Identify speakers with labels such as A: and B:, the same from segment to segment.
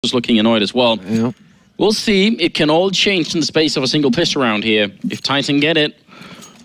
A: was looking annoyed as well.
B: Yeah.
A: We'll see. It can all change in the space of a single pistol round here. If Titan get it,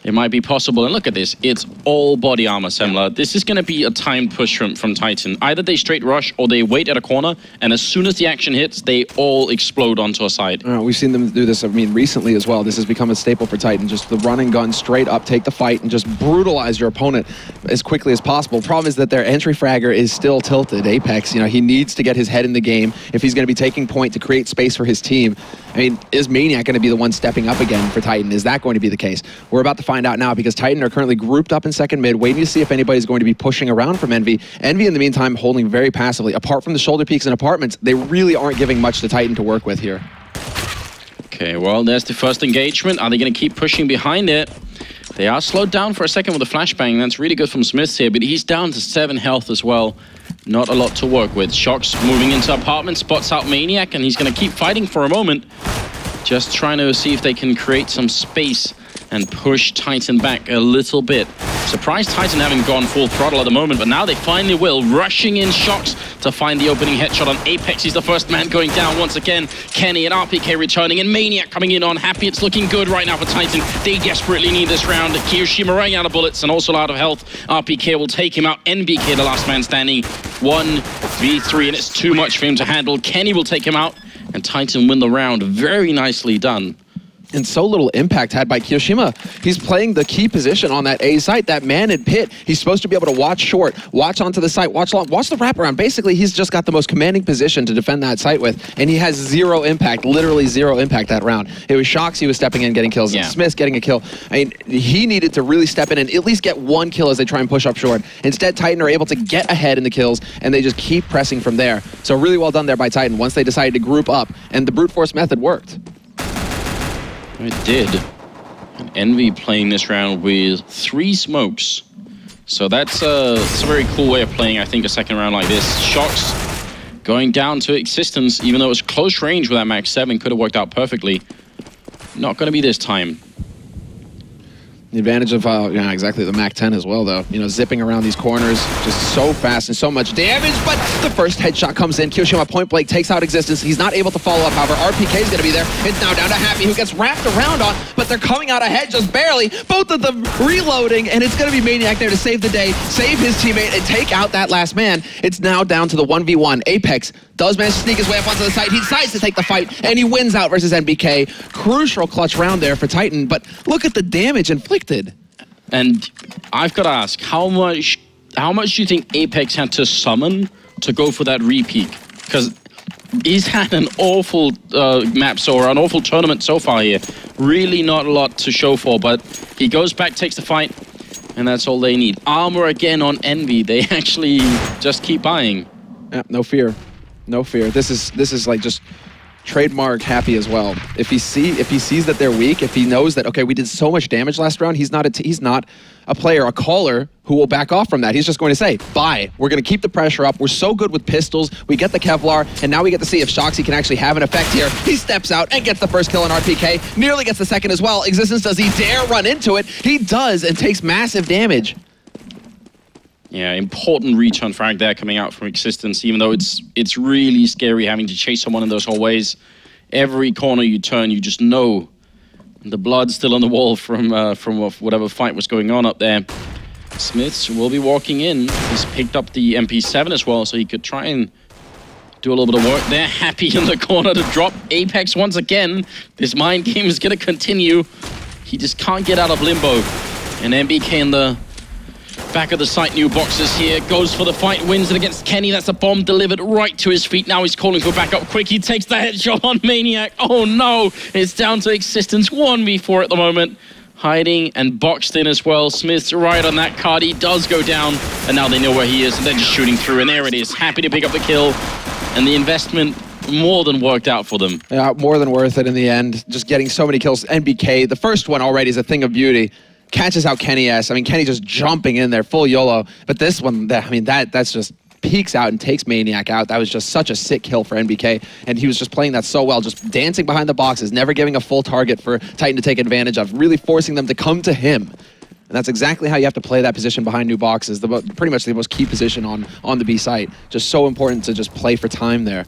A: it might be possible. And look at this. It's all body armor, Semler. This is going to be a timed push from Titan. Either they straight rush or they wait at a corner, and as soon as the action hits, they all explode onto a side.
B: We've seen them do this, I mean, recently as well. This has become a staple for Titan. Just the run and gun straight up, take the fight, and just brutalize your opponent as quickly as possible. Problem is that their entry fragger is still tilted. Apex, you know, he needs to get his head in the game if he's going to be taking point to create space for his team. I mean, is Maniac going to be the one stepping up again for Titan? Is that going to be the case? We're about to find out now, because Titan are currently grouped up in second mid, waiting to see if anybody's going to be pushing around from Envy. Envy, in the meantime, holding very passively. Apart from the shoulder peaks and apartments, they really aren't giving much to Titan to work with here.
A: Okay, well, there's the first engagement. Are they going to keep pushing behind it? They are slowed down for a second with a flashbang. That's really good from Smiths here, but he's down to 7 health as well. Not a lot to work with. Shox moving into apartment, spots out Maniac, and he's going to keep fighting for a moment. Just trying to see if they can create some space and push Titan back a little bit. Surprised Titan haven't gone full throttle at the moment, but now they finally will. Rushing in Shox to find the opening headshot on Apex. He's the first man going down once again. Kenny and RPK returning, and Maniac coming in on Happy. It's looking good right now for Titan. They desperately need this round. Kiyoshima running out of bullets and also out of health. RPK will take him out. NBK, the last man standing. 1v3, and it's too much for him to handle. Kenny will take him out, and Titan win the round. Very nicely done.
B: And so little impact had by Kiyoshima. He's playing the key position on that A site, that man in pit. He's supposed to be able to watch short, watch onto the site, watch long, watch the wraparound. Basically, he's just got the most commanding position to defend that site with, and he has 0 impact, literally 0 impact that round. It was Shox, he was stepping in, getting kills, and Smith getting a kill. I mean, he needed to really step in and at least get 1 kill as they try and push up short. Instead, Titan are able to get ahead in the kills, and they just keep pressing from there. So really well done there by Titan once they decided to group up, and the brute force method worked.
A: It did. And Envy playing this round with 3 smokes. So that's a very cool way of playing, I think, a second round like this. Shox going down to existence, even though it was close range with that Max 7, could have worked out perfectly. Not going to be this time.
B: The advantage of, yeah, exactly, the Mac 10 as well, though. You know, zipping around these corners, just so fast and so much damage, but the first headshot comes in. Kiyoshima point blank takes out existence. He's not able to follow up, however. RPK is going to be there. It's now down to Happy, who gets wrapped around on, but they're coming out ahead just barely. Both of them reloading, and it's going to be Maniac there to save the day, save his teammate, and take out that last man. It's now down to the 1v1. Apex does manage to sneak his way up onto the site. He decides to take the fight, and he wins out versus NBK. Crucial clutch round there for Titan, but look at the damage inflicted.
A: And I've got to ask, how much do you think Apex had to summon to go for that repeat? Because he's had an awful an awful tournament so far here. Really not a lot to show for, but he goes back, takes the fight, and that's all they need. Armor again on Envy. They actually just keep buying.
B: Yeah, no fear. No fear. This is like just trademark Happy as well. If he sees that they're weak, if he knows that, okay, we did so much damage last round, he's not a player, a caller who will back off from that. He's just going to say, bye. We're going to keep the pressure up. We're so good with pistols. We get the Kevlar, and now we get to see if Shoxy can actually have an effect here. He steps out and gets the first kill on RPK. Nearly gets the second as well. Existence, does he dare run into it? He does, and takes massive damage.
A: Yeah, important return frag there coming out from Existence, even though it's really scary having to chase someone in those hallways. Every corner you turn, you just know the blood's still on the wall from whatever fight was going on up there. Smiths will be walking in. He's picked up the MP7 as well, so he could try and do a little bit of work there. Happy in the corner to drop Apex once again. This mind game is going to continue. He just can't get out of limbo. And NBK in the back of the site, new boxes here, goes for the fight, wins it against Kenny. That's a bomb delivered right to his feet. Now he's calling for backup quick. He takes the headshot on Maniac. Oh no, it's down to Existence 1v4 at the moment. Hiding and boxed in as well. Smith's right on that card. He does go down, and now they know where he is, and they're just shooting through, and there it is. Happy to pick up the kill, and the investment more than worked out for them.
B: Yeah, more than worth it in the end. Just getting so many kills. NBK, the first one already is a thing of beauty. Catches out Kenny S. I mean, Kenny just jumping in there, full YOLO. But this one, I mean, that's just peeks out and takes Maniac out. That was just such a sick kill for NBK. And he was just playing that so well, just dancing behind the boxes, never giving a full target for Titan to take advantage of, really forcing them to come to him. And that's exactly how you have to play that position behind new boxes. Pretty much the most key position on the B site. Just so important to just play for time there.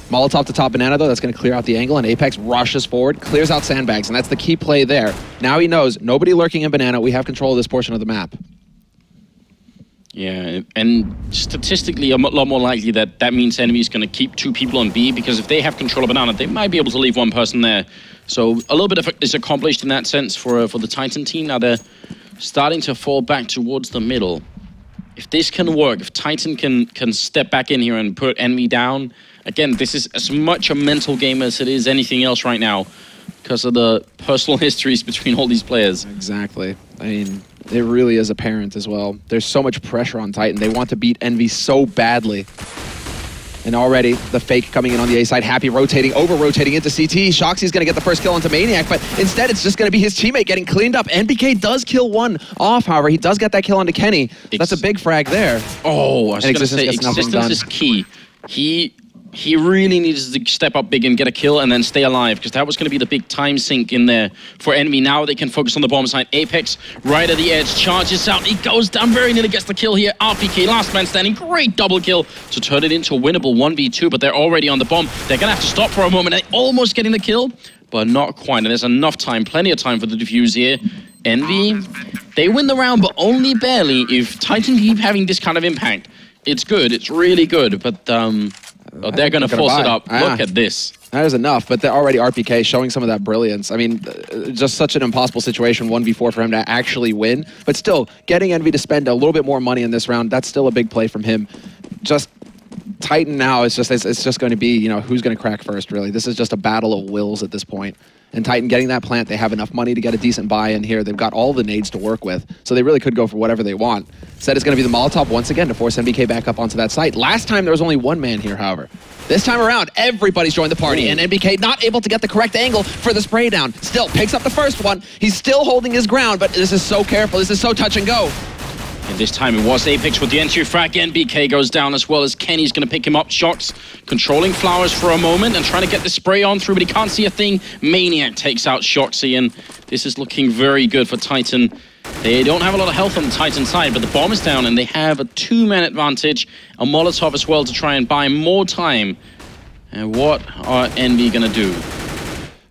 B: Molotov to top Banana, though. That's going to clear out the angle, and Apex rushes forward, clears out sandbags, and that's the key play there. Now he knows, nobody lurking in Banana. We have control of this portion of the map.
A: Yeah, and statistically, a lot more likely that means enemy is going to keep 2 people on B, because if they have control of Banana, they might be able to leave 1 person there. So a little bit is accomplished in that sense for the Titan team. Now they're starting to fall back towards the middle. If this can work, if Titan can step back in here and put enemy down, again, this is as much a mental game as it is anything else right now, because of the personal histories between all these players.
B: Exactly. I mean, it really is apparent as well. There's so much pressure on Titan. They want to beat EnVy so badly. And already, the fake coming in on the A side, Happy rotating, over-rotating into CT. Shoxy's going to get the first kill onto Maniac, but instead it's just going to be his teammate getting cleaned up. NBK does kill 1 off, however. He does get that kill onto Kenny. That's a big frag there.
A: Oh, I was going to say, Existence is key. He really needs to step up big and get a kill and then stay alive, because that was going to be the big time sink in there for enemy. Now they can focus on the bomb side. Apex right at the edge, charges out. He goes down, very nearly gets the kill here. RPK, last man standing, great double kill to turn it into a winnable 1v2, but they're already on the bomb. They're going to have to stop for a moment. They're almost getting the kill, but not quite. And there's enough time, plenty of time for the defuse here. EnVy, they win the round, but only barely. If Titan keep having this kind of impact, it's good. It's really good, but they're going to force it up. Look at this.
B: That is enough, but they're already RPK showing some of that brilliance. I mean, just such an impossible situation, 1v4 for him to actually win. But still, getting EnVy to spend a little bit more money in this round, that's still a big play from him. Just Titan now, it's just going to be, you know, who's going to crack first, really. This is just a battle of wills at this point. And Titan getting that plant, they have enough money to get a decent buy-in here. They've got all the nades to work with, so they really could go for whatever they want. Instead, it's going to be the Molotov once again to force NBK back up onto that site. Last time, there was only 1 man here, however. This time around, everybody's joined the party, and NBK not able to get the correct angle for the spray down. Still, picks up the first one. He's still holding his ground, but this is so careful. This is so touch and go.
A: And this time it was Apex with the entry frag. NBK goes down as well as Kenny's going to pick him up. Shox controlling Flowers for a moment and trying to get the spray on through, but he can't see a thing. Maniac takes out Shoxy, and this is looking very good for Titan. They don't have a lot of health on the Titan side, but the bomb is down and they have a 2-man advantage. A Molotov as well to try and buy more time. And what are EnVy going to do?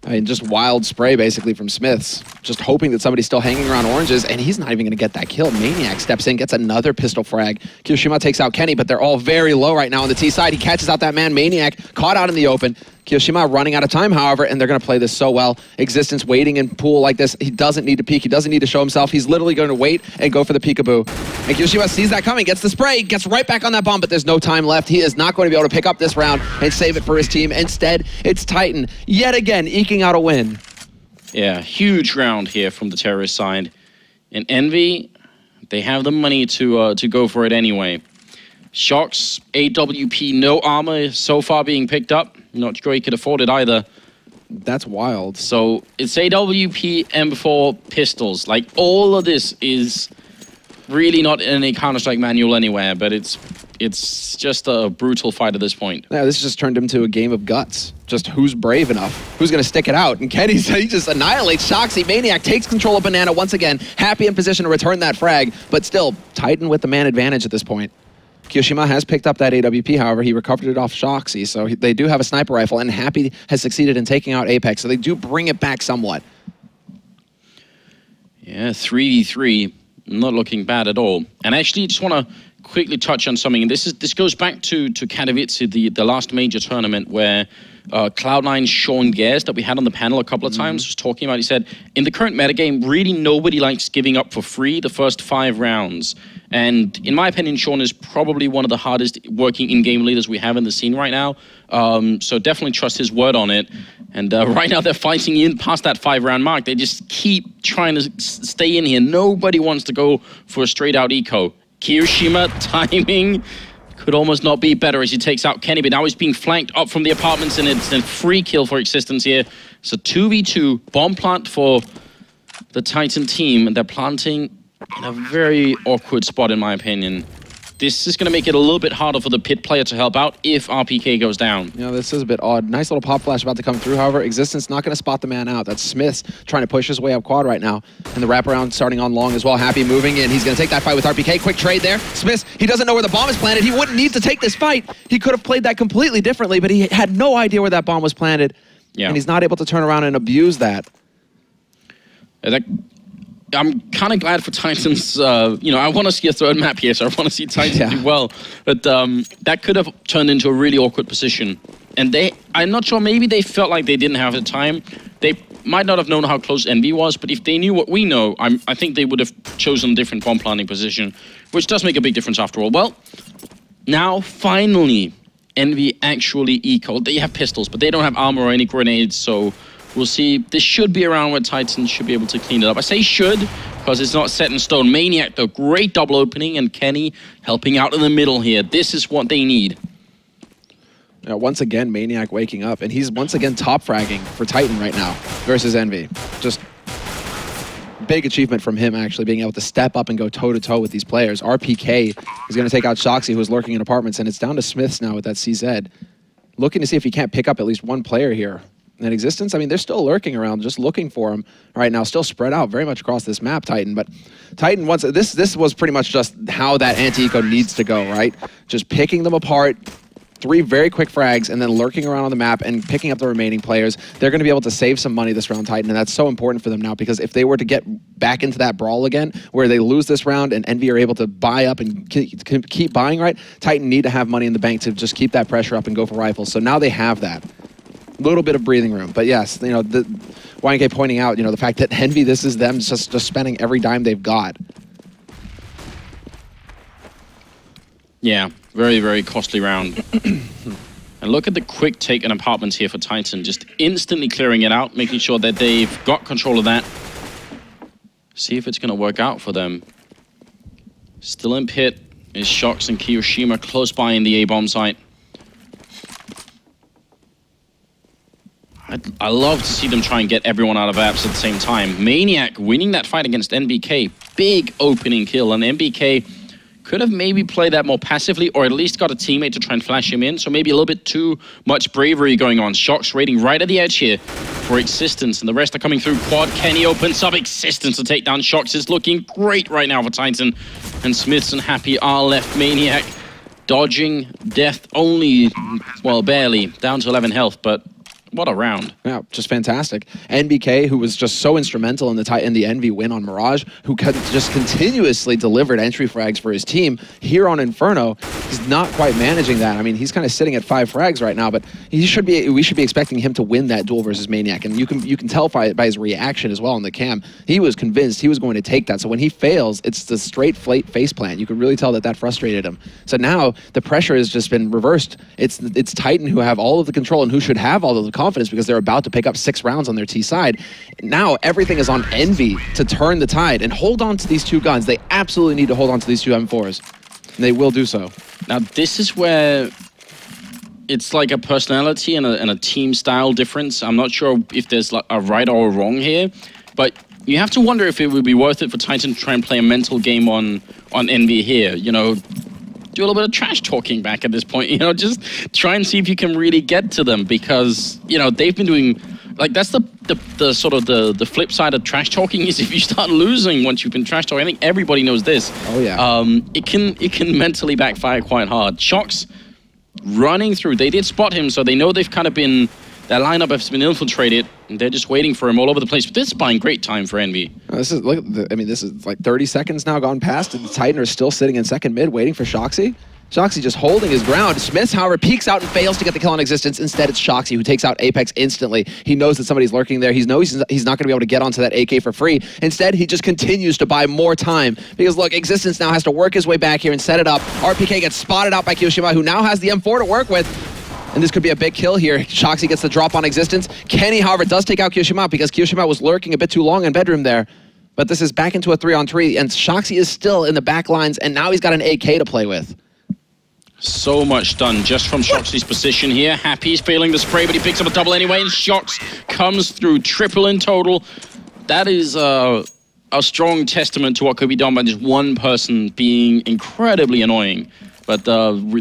B: I mean, just wild spray, basically, from Smiths. Just hoping that somebody's still hanging around oranges, and he's not even going to get that kill. Maniac steps in, gets another pistol frag. Kiyoshima takes out Kenny, but they're all very low right now on the T side. He catches out that man, Maniac, caught out in the open. Kiyoshima running out of time, however, and they're going to play this so well. Existence waiting in pool like this. He doesn't need to peek. He doesn't need to show himself. He's literally going to wait and go for the peekaboo. And Kiyoshima sees that coming, gets the spray, gets right back on that bomb, but there's no time left. He is not going to be able to pick up this round and save it for his team. Instead, it's Titan, yet again, eking out a win.
A: Yeah, huge round here from the terrorist side. And EnVy, they have the money to go for it anyway. Shox, AWP, no armor so far being picked up. Not sure he could afford it either.
B: That's wild.
A: So it's AWP, M4, pistols. Like, all of this is really not in a Counter-Strike manual anywhere, but it's just a brutal fight at this point.
B: Yeah, this just turned into a game of guts. Just who's brave enough, who's going to stick it out. And Kenny, he just annihilates Shoxy. Maniac takes control of Banana once again. Happy in position to return that frag, but still, Titan with the man advantage at this point. Kiyoshima has picked up that AWP, however, he recovered it off Shoxy, so they do have a sniper rifle, and Happy has succeeded in taking out Apex, so they do bring it back somewhat. Yeah,
A: 3v3, not looking bad at all. And actually, just want to quickly touch on something, and this goes back to Katowice, the last major tournament where Cloud9's Sean Gares that we had on the panel a couple of times was talking about. He said, in the current metagame, really nobody likes giving up for free the first 5 rounds. And in my opinion, Sean is probably one of the hardest working in-game leaders we have in the scene right now. So definitely trust his word on it. And right now they're fighting in past that 5-round mark. They just keep trying to stay in here. Nobody wants to go for a straight-out eco. Kiyoshima timing could almost not be better as he takes out Kenny, but now he's being flanked up from the apartments, and it's a free kill for Existence here. So 2v2, bomb plant for the Titan team, and they're planting in a very awkward spot, in my opinion. this is going to make it a little bit harder for the pit player to help out if RPK goes down.
B: You know, this is a bit odd. Nice little pop flash about to come through. However, Existence not going to spot the man out. That's Smith's trying to push his way up quad right now. And the wraparound starting on long as well. Happy moving in. He's going to take that fight with RPK. Quick trade there. Smith, he doesn't know where the bomb is planted. He wouldn't need to take this fight. He could have played that completely differently, but he had no idea where that bomb was planted. Yeah. And he's not able to turn around and abuse that.
A: I'm kind of glad for Titans. You know, I want to see a third map here, so I want to see Titans do well. But that could have turned into a really awkward position. And I'm not sure, maybe they felt like they didn't have the time. They might not have known how close EnVy was, but if they knew what we know, I think they would have chosen a different bomb planting position, which does make a big difference after all. Well, now finally, EnVy actually ecoed. They have pistols, but they don't have armor or any grenades, so we'll see. This should be around where Titans should be able to clean it up. I say should, because it's not set in stone. Maniac, though, great double opening, and Kenny helping out in the middle here. This is what they need.
B: Now, once again, Maniac waking up, and he's once again top fragging for Titan right now versus EnVy. Just big achievement from him, actually, being able to step up and go toe-to-toe with these players. RPK is going to take out Shoxy, who is lurking in apartments, and it's down to Smiths now with that CZ. Looking to see if he can't pick up at least one player here. In Existence, I mean, they're still lurking around, just looking for him right now, still spread out very much across this map, Titan. But Titan, once this was pretty much just how that anti-eco needs to go, right? Just picking them apart, 3 very quick frags, and then lurking around on the map and picking up the remaining players. They're going to be able to save some money this round, Titan, and that's so important for them now, because if they were to get back into that brawl again, where they lose this round and EnVy are able to buy up and keep buying, right, Titan need to have money in the bank to just keep that pressure up and go for rifles. So now they have that. Little bit of breathing room, but yes, you know, the YNK pointing out, you know, the fact that EnVy, this is them just spending every dime they've got.
A: Yeah, very, very costly round. And look at the quick take in apartments here for Titan, just instantly clearing it out, making sure that they've got control of that. See if it's going to work out for them. Still in pit is Shox and Kiyoshima close by in the A-bomb site. I love to see them try and get everyone out of apps at the same time. Maniac winning that fight against NBK. Big opening kill, and NBK could have maybe played that more passively, or at least got a teammate to try and flash him in. So maybe a little bit too much bravery going on. Shox raiding right at the edge here for Existence, and the rest are coming through quad. Kenny opens up. Existence to take down Shox is looking great right now for Titan. And Smiths and Happy are left. Maniac dodging death only, well, barely, down to 11 health, but what a round.
B: Yeah, just fantastic. NBK, who was just so instrumental in the EnVy win on Mirage, who just continuously delivered entry frags for his team. Here on Inferno, he's not quite managing that. I mean, he's kind of sitting at 5 frags right now, but we should be expecting him to win that duel versus Maniac. And you can tell by his reaction as well in the cam. He was convinced he was going to take that. So when he fails, it's the straight face plant. You can really tell that frustrated him. So now the pressure has just been reversed. It's Titan who have all of the control and who should have all of the confidence, because they're about to pick up 6 rounds on their T side. Now everything is on EnVy to turn the tide and hold on to these 2 guns. They absolutely need to hold on to these 2 M4s, and they will do so.
A: Now this is where it's like a personality and a team style difference. I'm not sure if there's like a right or a wrong here, but you have to wonder if it would be worth it for Titan to try and play a mental game on EnVy here. You know, do a little bit of trash talking back at this point, you know, just try and see if you can really get to them, because, you know, they've been doing, like, that's the sort of the flip side of trash talking is if you start losing once you've been trash talking. I think everybody knows this.
B: Oh yeah.
A: It can mentally backfire quite hard. Shox running through, they did spot him, so they know they've kind of been, their lineup has been infiltrated, and they're just waiting for him all over the place. But this is buying great time for EnVy.
B: This is, look, I mean, this is like 30 seconds now gone past, and the Titan are still sitting in second mid waiting for Shoxy. Shoxy just holding his ground. Smith, however, peeks out and fails to get the kill on Existence. Instead, it's Shoxy who takes out Apex instantly. He knows that somebody's lurking there. He knows he's not going to be able to get onto that AK for free. Instead, he just continues to buy more time. Because, look, Existence now has to work his way back here and set it up. RPK gets spotted out by Kiyoshima, who now has the M4 to work with. And this could be a big kill here. Shoxy gets the drop on Existence. Kenny, however, does take out Kiyoshima because Kiyoshima was lurking a bit too long in bedroom there. But this is back into a 3-on-3, and Shoxy is still in the back lines, and now he's got an AK to play with.
A: So much done just from Shoxy's position here. Happy's failing the spray, but he picks up a double anyway, and Shox comes through, triple in total. That is a strong testament to what could be done by just one person being incredibly annoying. But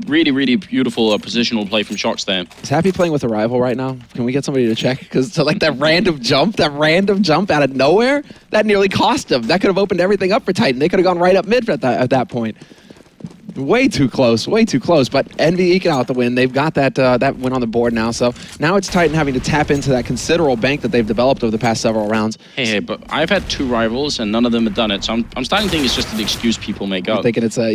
A: really, really beautiful positional play from Shox there.
B: Is Happy playing with a rival right now? Can we get somebody to check? Because like that random jump out of nowhere, that nearly cost him. That could have opened everything up for Titan. They could have gone right up mid at that point. Way too close, way too close. But EnVy eking out the win. They've got that win on the board now. So now it's Titan having to tap into that considerable bank that they've developed over the past several rounds.
A: Hey, but I've had 2 rivals and none of them have done it. So I'm starting to think it's just an excuse people make up.
B: You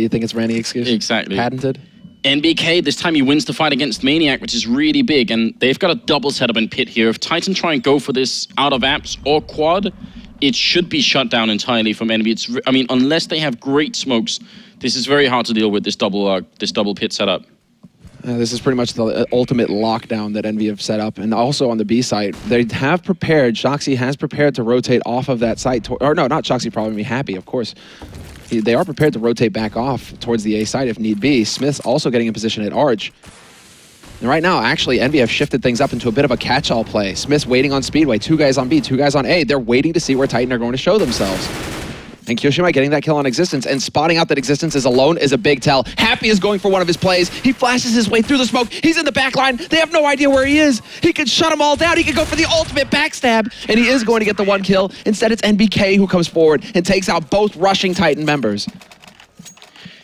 B: think it's Randy excuse?
A: Exactly.
B: Patented?
A: NBK, this time he wins the fight against Maniac, which is really big. And they've got a double setup in pit here. If Titan try and go for this out of apps or quad, it should be shut down entirely from EnVy. I mean, unless they have great smokes, this is very hard to deal with, this double pit setup.
B: This is pretty much the ultimate lockdown that EnVy have set up. And also on the B site, they have prepared, Shoxy has prepared to rotate off of that site. Or no, not Shoxy, probably Happy, of course. They are prepared to rotate back off towards the A site if need be. Smith's also getting in position at Arch. And right now, actually, EnVy have shifted things up into a bit of a catch-all play. Smith's waiting on Speedway, 2 guys on B, 2 guys on A. They're waiting to see where Titan are going to show themselves. And Kyoshima getting that kill on Existence and spotting out that Existence is alone is a big tell. Happy is going for one of his plays. He flashes his way through the smoke. He's in the back line. They have no idea where he is. He could shut them all down. He could go for the ultimate backstab. And he is going to get the 1 kill. Instead, it's NBK who comes forward and takes out both rushing Titan members.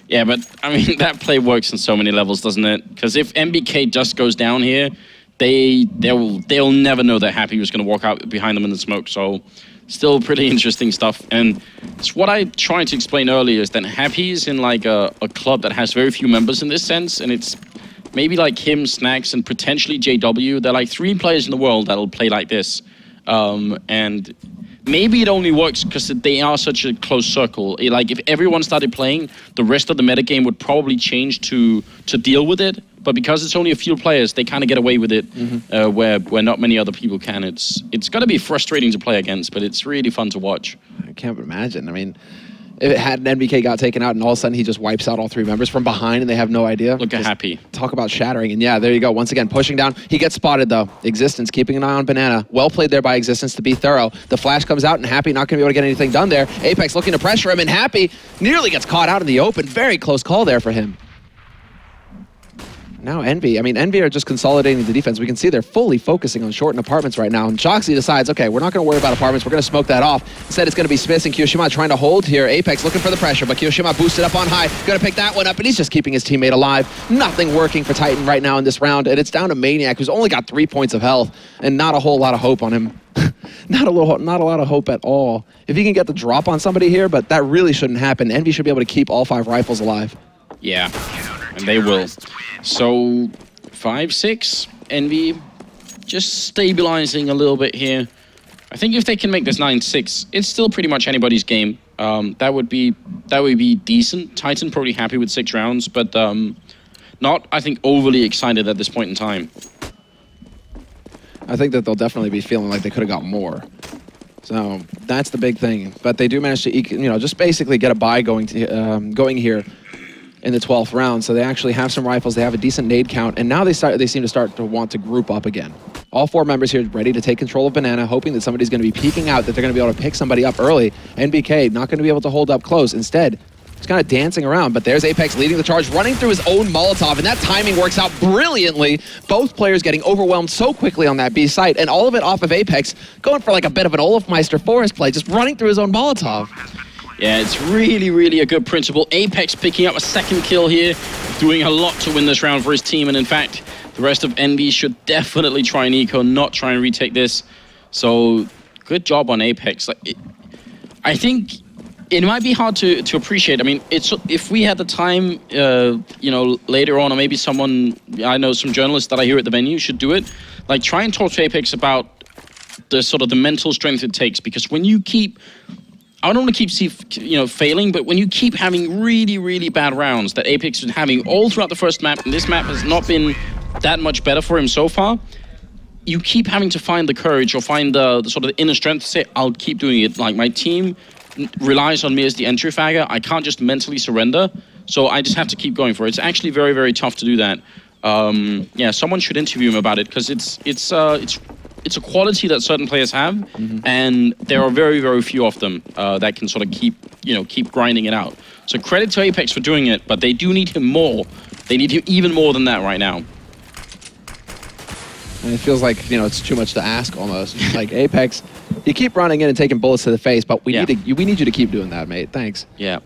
A: Yeah, but I mean, that play works on so many levels, doesn't it? Because if NBK just goes down here, they'll never know that Happy was going to walk out behind them in the smoke. So still pretty interesting stuff. And it's what I tried to explain earlier is that Happy is in like a club that has very few members in this sense. And it's maybe like him, Snacks, and potentially JW. They're like 3 players in the world that'll play like this. And maybe it only works because they are such a close circle. Like if everyone started playing, the rest of the metagame would probably change to deal with it. But because it's only a few players, they kind of get away with it, where not many other people can. It's got to be frustrating to play against, but it's really fun to watch.
B: I can't imagine. I mean, if it had an NBK got taken out and all of a sudden he just wipes out all 3 members from behind and they have no idea.
A: Look at Happy.
B: Talk about shattering. And yeah, there you go. Once again, pushing down. He gets spotted though. Existence keeping an eye on Banana. Well played there by Existence to be thorough. The flash comes out and Happy not going to be able to get anything done there. Apex looking to pressure him and Happy nearly gets caught out in the open. Very close call there for him. Now EnVy, I mean, EnVy are just consolidating the defense. We can see they're fully focusing on short and apartments right now. And Shoxy decides, okay, we're not going to worry about apartments. We're going to smoke that off. Instead, it's going to be Smith and Kyoshima trying to hold here. Apex looking for the pressure, but Kyoshima boosted up on high. Going to pick that one up, and he's just keeping his teammate alive. Nothing working for Titan right now in this round, and it's down to Maniac, who's only got 3 points of health, and not a whole lot of hope on him. Not a lot of hope at all. If he can get the drop on somebody here, but that really shouldn't happen. EnVy should be able to keep all 5 rifles alive.
A: Yeah, and they will. So 5-6, EnVy just stabilizing a little bit here. I think if they can make this 9-6, it's still pretty much anybody's game. That would be decent. Titan probably happy with 6 rounds, but not, I think, overly excited at this point in time.
B: I think that they'll definitely be feeling like they could have got more. So that's the big thing. But they do manage to, just basically get a bye going here in the 12th round. So they actually have some rifles. They have a decent nade count, and now they seem to start to want to group up again. All 4 members here ready to take control of Banana, hoping that somebody's going to be peeking out, that they're going to be able to pick somebody up early. NBK not going to be able to hold up close. Instead, he's kind of dancing around, but there's Apex leading the charge, running through his own Molotov, and that timing works out brilliantly. Both players getting overwhelmed so quickly on that B site, and all of it off of Apex, going for like a bit of an Olafmeister Forest play, just running through his own Molotov.
A: Yeah, it's really, really a good principle. Apex picking up a 2nd kill here, doing a lot to win this round for his team, and in fact, the rest of EnVy should definitely try and eco, not try and retake this. So, good job on Apex. I think it might be hard to appreciate. I mean, if we had the time, later on, or maybe someone, I know some journalists that I hear at the venue should do it, like try and talk to Apex about the sort of the mental strength it takes, because when you keep, I don't want to keep failing, but when you keep having really, really bad rounds that Apex is having all throughout the first map, and this map has not been that much better for him so far, you keep having to find the courage or find the sort of inner strength to say, I'll keep doing it. Like, my team relies on me as the entry fagger. I can't just mentally surrender, so I just have to keep going for it. It's actually very, very tough to do that. Yeah, someone should interview him about it, because it's it's a quality that certain players have, and there are very, very few of them that can sort of keep grinding it out. So credit to Apex for doing it, but they do need him more. They need him even more than that right now.
B: And it feels like, it's too much to ask almost. Like, Apex, you keep running in and taking bullets to the face, but we need you to keep doing that, mate. Thanks.
A: Yeah.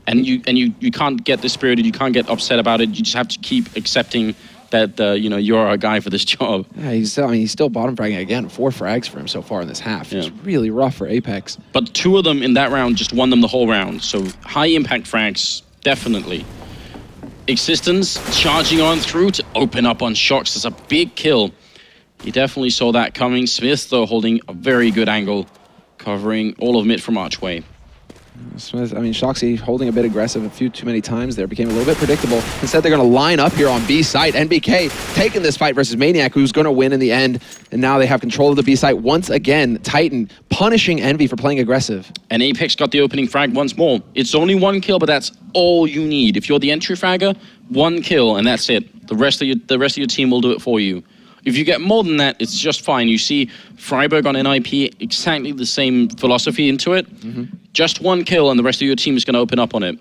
A: And you can't get dispirited, you can't get upset about it. You just have to keep accepting that you're a guy for this job.
B: Yeah, he's still bottom fragging again. 4 frags for him so far in this half. It's really rough for Apex.
A: But 2 of them in that round just won them the whole round. So high impact frags, definitely. Existence charging on through to open up on Shox. That's a big kill. He definitely saw that coming. Smith, though, holding a very good angle, covering all of mid from Archway.
B: Smith, Shoxy holding a bit aggressive a few too many times there, became a little bit predictable. Instead, they're going to line up here on B site. NBK taking this fight versus Maniac, who's going to win in the end. And now they have control of the B site once again. Titan punishing Envy for playing aggressive.
A: And Apex got the opening frag once more. It's only 1 kill, but that's all you need. If you're the entry fragger, 1 kill, and that's it. The rest of your team will do it for you. If you get more than that, it's just fine. You see Freiburg on NIP, exactly the same philosophy into it. Just 1 kill, and the rest of your team is going to open up on it.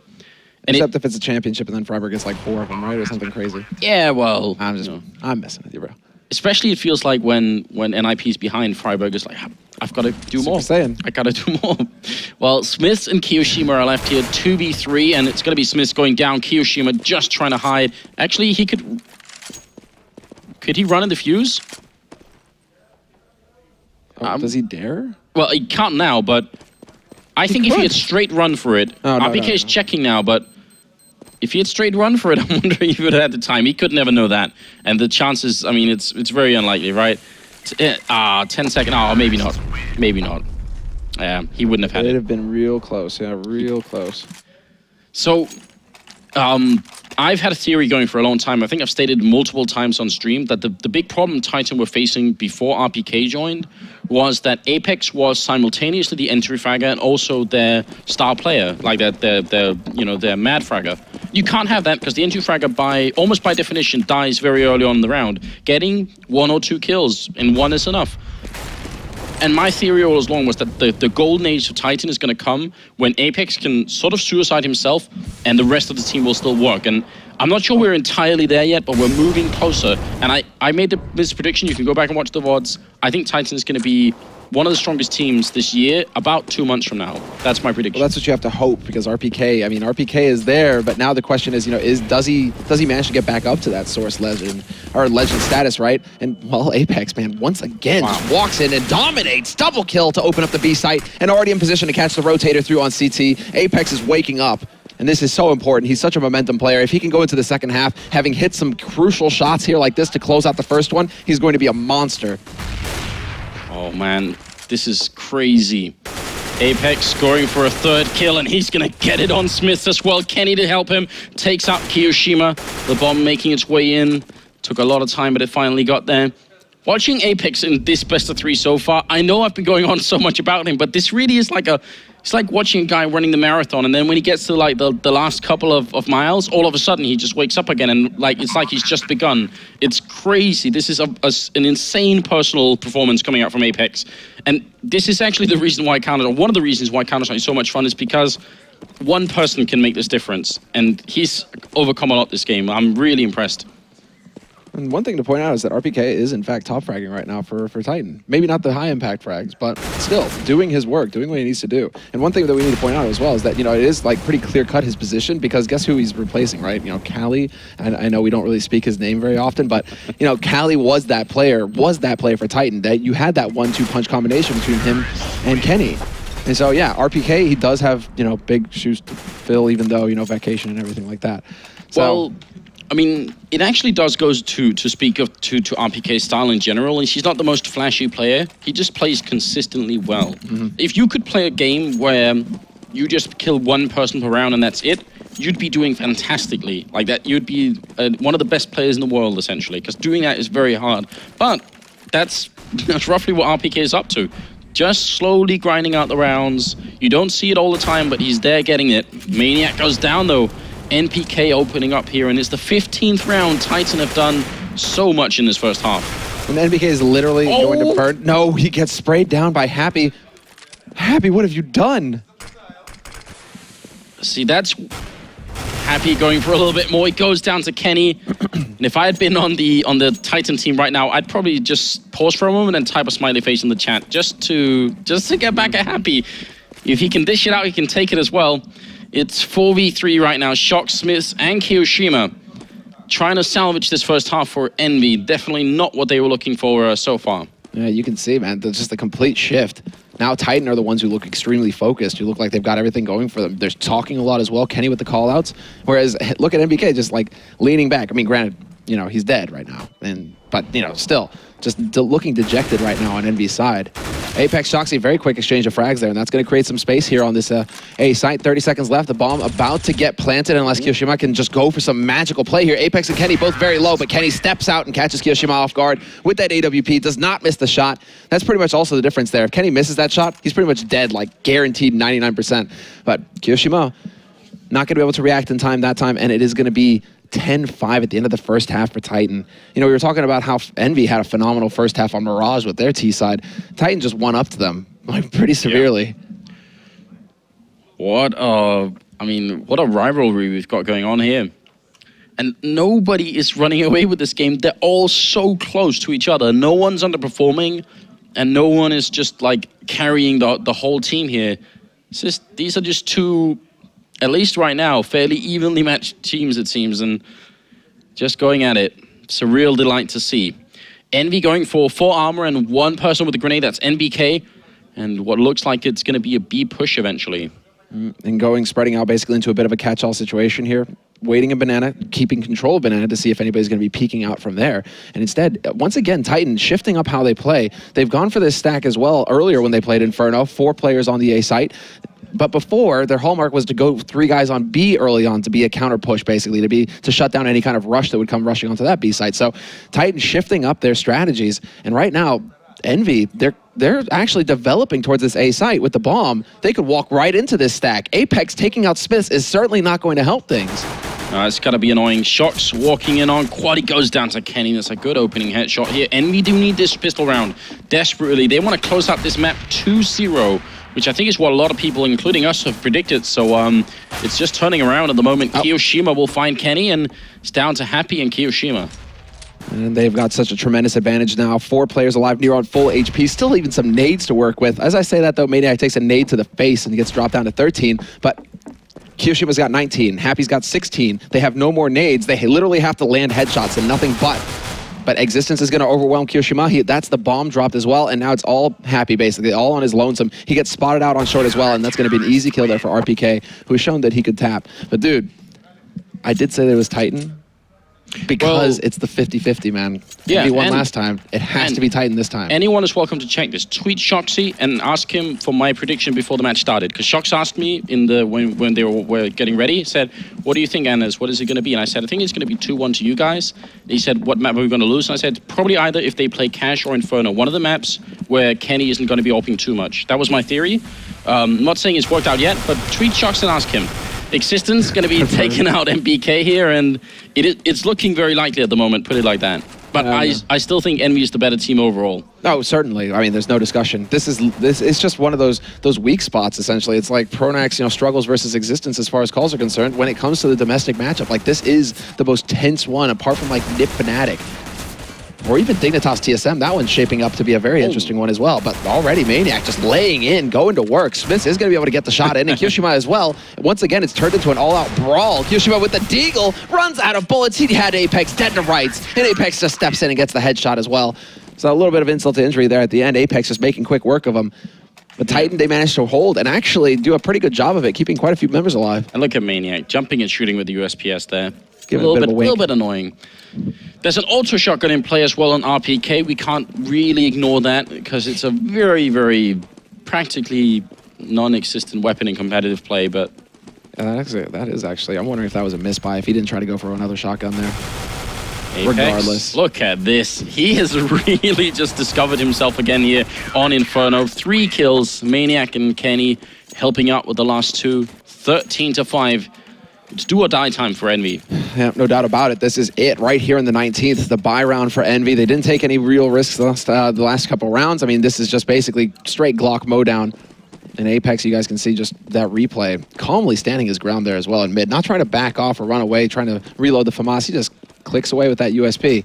A: And
B: Except if it's a championship, and then Freiburg gets like 4 of them, right, or something crazy.
A: Yeah, well,
B: I'm messing with you, bro.
A: Especially it feels like when NIP is behind, Freiburg is like, I've got to do more. I got to do more. Well, Smith and Kiyoshima are left here, 2v3, and it's going to be Smith going down. Kiyoshima just trying to hide. Actually, he could... Could he run in the fuse?
B: Does he dare?
A: Well, he can't now, but I think if he had straight run for it, RPK is checking now, but if he had straight run for it, I'm wondering if he would have had the time. He could never know that. And the chances, it's very unlikely, right? 10 seconds, maybe not. Maybe not. He wouldn't have had it.
B: It'd have been real close, real close.
A: So, I've had a theory going for a long time. I think I've stated multiple times on stream that the big problem Titan were facing before RPK joined was that Apex was simultaneously the entry fragger and also their star player, like their mad fragger. You can't have that because the entry fragger, almost by definition, dies very early on in the round. Getting 1 or 2 kills in 1 is enough. And my theory all along was that the golden age of Titan is going to come when Apex can sort of suicide himself and the rest of the team will still work. And I'm not sure we're entirely there yet, but we're moving closer. And I made this prediction. You can go back and watch the VODs. I think Titan is going to be one of the strongest teams this year, about 2 months from now. That's my prediction.
B: Well, that's what you have to hope, because RPK, RPK is there, but now the question is, does he manage to get back up to that source legend, or legend status, right? And, well, Apex, man, once again, just walks in and dominates, double kill to open up the B site, and already in position to catch the rotator through on CT. Apex is waking up. And this is so important. He's such a momentum player. If he can go into the second half, having hit some crucial shots here like this to close out the first one, he's going to be a monster.
A: Oh, man, this is crazy. Apex scoring for a 3rd kill, and he's going to get it on Smith as well. Kenny to help him. Takes out Kiyoshima. The bomb making its way in. Took a lot of time, but it finally got there. Watching Apex in this best of 3 so far, I know I've been going on so much about him, but this really is like it's like watching a guy running the marathon, and then when he gets to like the last couple of miles, all of a sudden he just wakes up again, and it's like he's just begun. It's crazy. This is an insane personal performance coming out from Apex, and this is actually the reason why one of the reasons why Counter-Strike is so much fun is because one person can make this difference, and he's overcome a lot this game. I'm really impressed.
B: And one thing to point out is that RPK is, in fact, top fragging right now for Titan. Maybe not the high-impact frags, but still, doing his work, doing what he needs to do. And one thing that we need to point out as well is that, it is, like, pretty clear-cut his position, because guess who he's replacing, right? Cali, and I know we don't really speak his name very often, but, Cali was that player for Titan. That you had that 1-2 punch combination between him and Kenny. And so, yeah, RPK, he does have, big shoes to fill, even though, vacation and everything like that. So,
A: well, it actually does go to speak of to RPK's style in general, and she's not the most flashy player. He just plays consistently well. If you could play a game where you just kill 1 person per round and that's it, you'd be doing fantastically. Like that, you'd be one of the best players in the world, essentially, because doing that is very hard. But that's roughly what RPK is up to. Just slowly grinding out the rounds. You don't see it all the time, but he's there getting it. Maniac goes down, though. NPK opening up here, and it's the 15th round. Titan have done so much in this first half.
B: And NBK is literally going to burn. No, he gets sprayed down by Happy. Happy, what have you done?
A: See, that's Happy going for a little bit more. It goes down to Kenny. And if I had been on the Titan team right now, I'd probably just pause for a moment and type a smiley face in the chat just to get back at Happy. If he can dish it out, he can take it as well. It's 4v3 right now. Shock, Smiths, and Kiyoshima trying to salvage this first half for Envy. Definitely not what they were looking for so far.
B: Yeah, you can see, man, there's just a complete shift. Now Titan are the ones who look extremely focused, who look like they've got everything going for them. They're talking a lot as well, Kenny with the call-outs. Whereas, look at NBK just like leaning back. I mean, granted, you know, he's dead right now. But, you know, still, just looking dejected right now on Envy's side. Apex Shoxy, very quick exchange of frags there, and that's going to create some space here on this A site. 30 seconds left. The bomb about to get planted unless Kiyoshima can just go for some magical play here. Apex and Kenny both very low, but Kenny steps out and catches Kiyoshima off guard with that AWP. Does not miss the shot. That's pretty much also the difference there. If Kenny misses that shot, he's pretty much dead, like guaranteed 99%. But Kiyoshima not going to be able to react in time that time, and it is going to be 10-5 at the end of the first half for Titan. You know, we were talking about how Envy had a phenomenal first half on Mirage with their T side. Titan just won up to them, like, pretty severely.
A: Yeah. What a rivalry we've got going on here. And nobody is running away with this game. They're all so close to each other. No one's underperforming, and no one is just, like, carrying the whole team here. It's just, these are just two, at least right now, fairly evenly matched teams, it seems, and just going at it. It's a real delight to see. Envy going for 4 armor and 1 person with a grenade, that's NBK, and what looks like it's going to be a B push eventually.
B: And spreading out basically into a bit of a catch-all situation here. Waiting in Banana, keeping control of Banana to see if anybody's going to be peeking out from there. And instead, once again, Titan shifting up how they play. They've gone for this stack as well earlier when they played Inferno. 4 players on the A site. But before, their hallmark was to go 3 guys on B early on to be a counter push, basically, to shut down any kind of rush that would come rushing onto that B site. So Titan shifting up their strategies. And right now, Envy, they're actually developing towards this A site with the bomb. They could walk right into this stack. Apex taking out Smiths is certainly not going to help things.
A: It's got to be annoying. Shots walking in on Quad. He goes down to Kenny. That's a good opening headshot here. Envy do need this pistol round desperately. They want to close out this map 2-0. Which I think is what a lot of people, including us, have predicted. So it's just turning around at the moment. Kiyoshima will find Kenny, and it's down to Happy and Kiyoshima.
B: And they've got such a tremendous advantage now. 4 players alive, near on full HP. Still even some nades to work with. As I say that, though, Maniac takes a nade to the face and gets dropped down to 13. But Kiyoshima's got 19. Happy's got 16. They have no more nades. They literally have to land headshots and nothing but. But Existence is going to overwhelm Kiyoshima. That's the bomb dropped as well, and now it's all Happy, basically, all on his lonesome. He gets spotted out on short as well, and that's going to be an easy kill there for RPK, who's shown that he could tap. But, dude, I did say there was Titan because it's the 50-50, man.
A: Yeah,
B: he won last time. It has to be Titan this time.
A: Anyone is welcome to check this. Tweet Shoxy and ask him for my prediction before the match started. Because Shox asked me when they were getting ready, said, what do you think, Anders? What is it going to be? And I said, I think it's going to be 2-1 to you guys. And he said, what map are we going to lose? And I said, probably either if they play Cash or Inferno. One of the maps where Kenny isn't going to be opening too much. That was my theory. I'm not saying it's worked out yet, but tweet Shox and ask him. Existence going to be taking out MBK here, and it's looking very likely at the moment, put it like that. But I still think Envy is the better team overall.
B: Oh, certainly. I mean, there's no discussion. This is just one of those weak spots, essentially. It's like Pronax, you know, struggles versus Existence as far as calls are concerned. When it comes to the domestic matchup, like, this is the most tense one, apart from, like, Nip Fnatic. Or even Dignitas TSM, that one's shaping up to be a very interesting one as well. But already Maniac just laying in, going to work. Smith is going to be able to get the shot in, and Kiyoshima as well. Once again, it's turned into an all-out brawl. Kiyoshima with the deagle, runs out of bullets. He had Apex dead to rights, and Apex just steps in and gets the headshot as well. So a little bit of insult to injury there at the end. Apex just making quick work of him. But Titan, they managed to hold and actually do a pretty good job of it, keeping quite a few members alive.
A: And look at Maniac, jumping and shooting with the USPS there.
B: Give
A: a little bit annoying. There's an auto shotgun in play as well on RPK. We can't really ignore that because it's a very, very practically non-existent weapon in competitive play. But
B: that is actually. I'm wondering if that was a misbuy. If he didn't try to go for another shotgun there.
A: Apex,
B: regardless,
A: look at this. He has really just discovered himself again here on Inferno. 3 kills. Maniac and Kenny helping out with the last 2. 13-5. It's do or die time for EnVy.
B: Yeah, no doubt about it. This is it right here in the 19th, the bye round for EnVy. They didn't take any real risks the last couple rounds. I mean, this is just basically straight Glock mowdown. In Apex, you guys can see just that replay. Calmly standing his ground there as well in mid. Not trying to back off or run away, trying to reload the FAMAS. He just clicks away with that USP.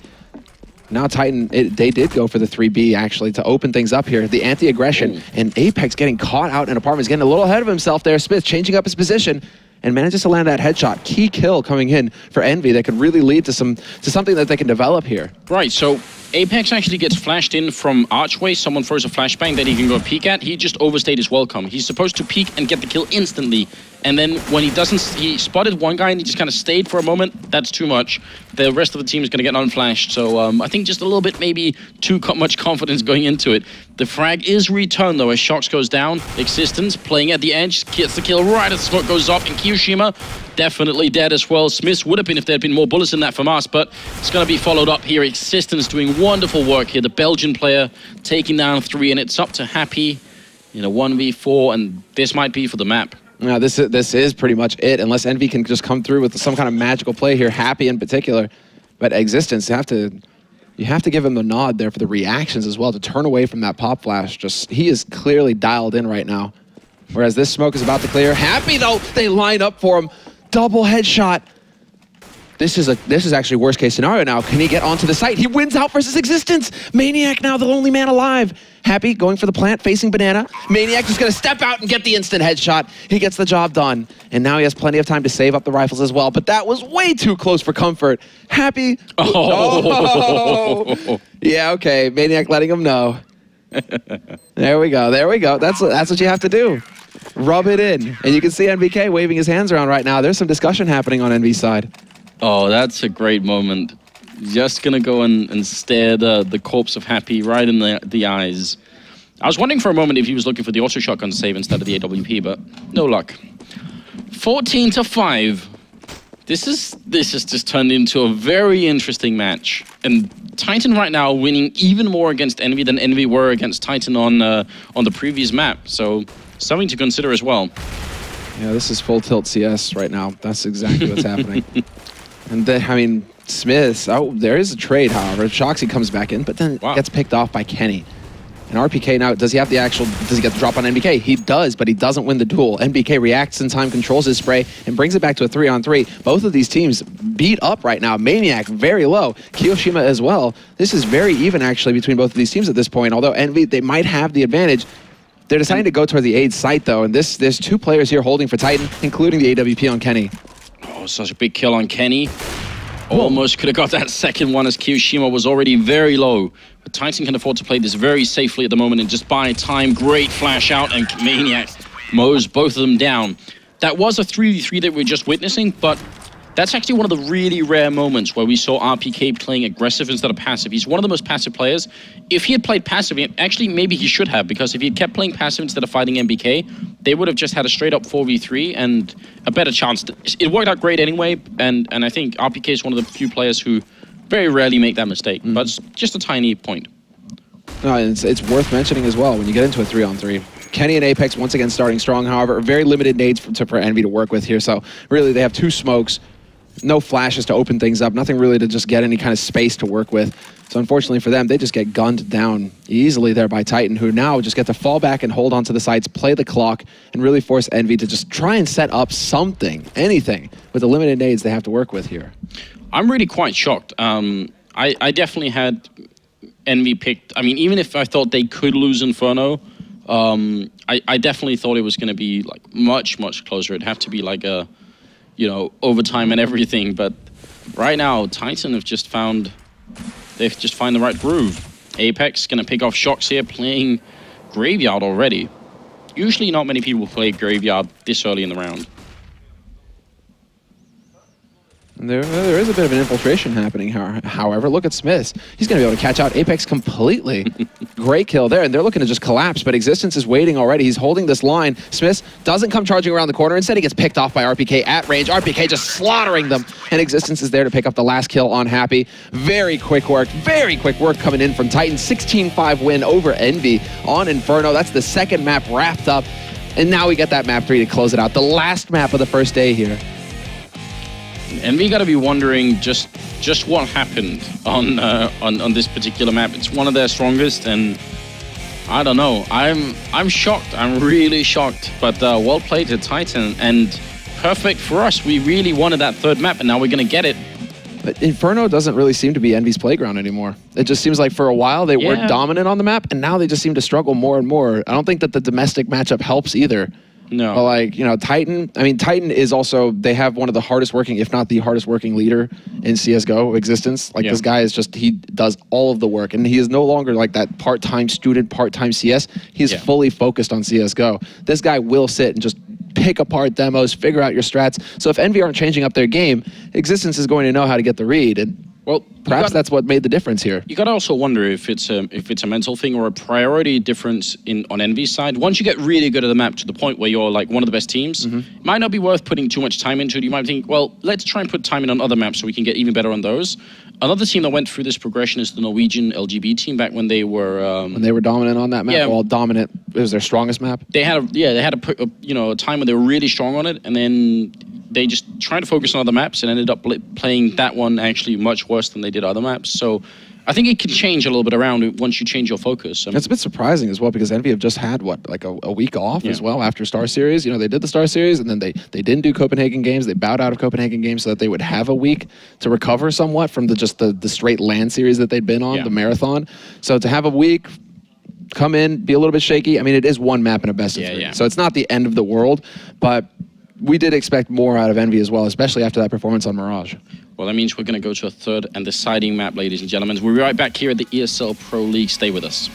B: Now Titan, they did go for the 3B actually to open things up here. The anti-aggression and Apex getting caught out in apartments, getting a little ahead of himself there. Smith changing up his position and manages to land that headshot. Key kill coming in for EnVy that could really lead to something that they can develop here.
A: Right, so Apex actually gets flashed in from Archway. Someone throws a flashbang that he can go peek at. He just overstayed his welcome. He's supposed to peek and get the kill instantly. And then when he doesn't, he spotted one guy and he just kind of stayed for a moment. That's too much. The rest of the team is going to get unflashed. So I think just a little bit, maybe too much confidence going into it. The frag is returned though as Shox goes down. Existence playing at the edge, gets the kill right as the smoke goes up. And Kiyoshima definitely dead as well. Smiths would have been if there had been more bullets in that FAMAS, but it's going to be followed up here. Existence doing wonderful work here. The Belgian player taking down 3, and it's up to Happy in a 1v4, and this might be for the map.
B: Yeah, this is pretty much it, unless EnVy can just come through with some kind of magical play here, Happy in particular. But Existence, you have to give him the nod there for the reactions as well, to turn away from that pop flash. He is clearly dialed in right now. Whereas this smoke is about to clear. Happy though, they line up for him. Double headshot. This is actually worst case scenario now. Can he get onto the site? He wins out versus Existence. Maniac now the only man alive. Happy going for the plant, facing Banana. Maniac just gonna step out and get the instant headshot. He gets the job done. And now he has plenty of time to save up the rifles as well. But that was way too close for comfort. Happy. Oh. Yeah, okay. Maniac letting him know. There we go. There we go. That's what you have to do. Rub it in. And you can see NBK waving his hands around right now. There's some discussion happening on NV's side.
A: Oh, that's a great moment. Just gonna go and stare the corpse of Happy right in the eyes. I was wondering for a moment if he was looking for the auto shotgun save instead of the AWP, but no luck. 14-5. This has just turned into a very interesting match. And Titan right now winning even more against EnVy than EnVy were against Titan on the previous map. So something to consider as well.
B: Yeah, this is full tilt CS right now. That's exactly what's happening. And then, I mean, Smiths, oh, there is a trade, however. Shoxy comes back in, but then gets picked off by Kenny. And RPK now, does he get the drop on NBK? He does, but he doesn't win the duel. NBK reacts in time, controls his spray, and brings it back to a 3-on-3. Both of these teams beat up right now. Maniac very low. Kiyoshima as well. This is very even, actually, between both of these teams at this point. Although EnVy, they might have the advantage. They're deciding to go toward the aid site, though, and there's 2 players here holding for Titan, including the AWP on Kenny.
A: Oh, such a big kill on Kenny. Almost could have got that second one as Kiyoshima was already very low. But Titan can afford to play this very safely at the moment and just buy time. Great flash out, and Maniac mows both of them down. That was a 3v3 that we were just witnessing, but that's actually one of the really rare moments where we saw RPK playing aggressive instead of passive. He's one of the most passive players. If he had played passive, actually maybe he should have, because if he had kept playing passive instead of fighting NBK, they would have just had a straight up 4v3 and a better chance. It worked out great anyway, and I think RPK is one of the few players who very rarely make that mistake, but it's just a tiny point.
B: No, it's worth mentioning as well when you get into a 3-on-3. Kenny and Apex once again starting strong, however, very limited nades for EnVy to work with here, so really they have 2 smokes. No flashes to open things up, nothing really to just get any kind of space to work with. So unfortunately for them, they just get gunned down easily there by Titan, who now just get to fall back and hold onto the sites, play the clock, and really force EnVy to just try and set up something, anything, with the limited nades they have to work with here.
A: I'm really quite shocked. I definitely had EnVy picked. I mean, even if I thought they could lose Inferno, I definitely thought it was going to be like much closer. It'd have to be like a, you know, overtime and everything. But right now, Titan have just found the right groove. Apex gonna pick off Shox here, playing Graveyard already. Usually not many people play Graveyard this early in the round.
B: There is a bit of an infiltration happening, however. Look at Smiths. He's going to be able to catch out Apex completely. Great kill there, and they're looking to just collapse, but Existence is waiting already. He's holding this line. Smiths doesn't come charging around the corner. Instead, he gets picked off by RPK at range. RPK just slaughtering them, and Existence is there to pick up the last kill on Happy. Very quick work coming in from Titan. 16-5 win over EnVy on Inferno. That's the second map wrapped up, and now we get that map 3 to close it out. The last map of the first day here.
A: EnVy got to be wondering just what happened on this particular map. It's one of their strongest, and I don't know. I'm shocked. I'm really shocked. But well played to Titan, and perfect for us. We really wanted that third map, and now we're gonna get it.
B: But Inferno doesn't really seem to be EnVy's playground anymore. It just seems like for a while they were dominant on the map, and now they just seem to struggle more and more. I don't think that the domestic matchup helps either.
A: No.
B: But like, you know, Titan, I mean, Titan is also, they have one of the hardest working, if not the hardest working leader in CSGO existence. Like this guy is just, he does all of the work, and he is no longer like that part-time student, part-time CS. He's fully focused on CSGO. This guy will sit and just pick apart demos, figure out your strats. So if EnVy aren't changing up their game, Existence is going to know how to get the read. And well, perhaps that's what made the difference here.
A: You got to also wonder if it's a mental thing or a priority difference on EnVy's side. Once you get really good at the map to the point where you're like one of the best teams, it might not be worth putting too much time into it. You might think, well, let's try and put time in on other maps so we can get even better on those. Another team that went through this progression is the Norwegian LGB team back when they were
B: dominant on that map. Yeah. Well, dominant, it was their strongest map.
A: They had a time when they were really strong on it, and then they just tried to focus on other maps and ended up playing that one actually much worse than they did other maps. So I think it can change a little bit around once you change your focus.
B: It's a bit surprising as well, because EnVy have just had, what, like a week off as well after Star Series. You know, they did the Star Series, and then they didn't do Copenhagen games. They bowed out of Copenhagen games so that they would have a week to recover somewhat from the straight LAN series that they'd been on, the marathon. So to have a week, come in, be a little bit shaky. I mean, it is one map in a best of three. So it's not the end of the world, but we did expect more out of EnVy as well, especially after that performance on Mirage.
A: Well, that means we're going to go to a third and deciding map, ladies and gentlemen. We'll be right back here at the ESL Pro League. Stay with us.